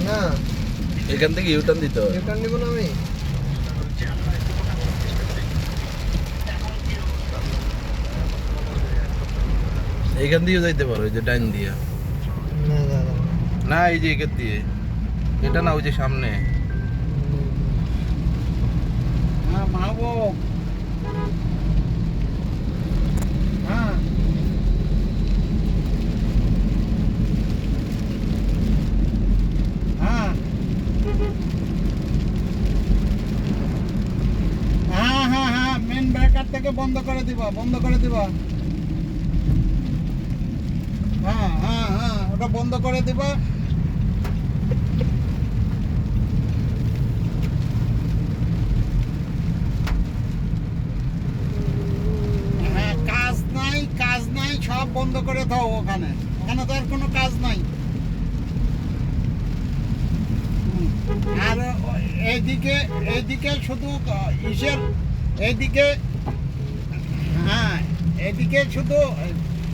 না এখান থেকে ইউটার্ন দিতে হবে। রিটার্ন নিব না আমি। এইখান দিয়ে যাইতে পারো, ওই যে ডাইন দিয়ে। না দাদা না এই যে এখান দিয়ে, এটা না ওই যে সামনে। হ্যাঁ মাহবুব, হ্যাঁ হ্যাঁ হ্যাঁ হ্যাঁ হ্যাঁ মেন ব্রেকার থেকে বন্ধ করে দিবা, বন্ধ করে দিবা। হ্যাঁ হ্যাঁ হ্যাঁ ওটা বন্ধ করে দিবা। হ্যাঁ কাজ নাই, কাজ নাই, সব বন্ধ করে দাও। ওখানে ওখানে তো আর কোনো কাজ নাই। আর এইদিকে, এইদিকে শুধু ইসের এইদিকে, হ্যাঁ এদিকে শুধু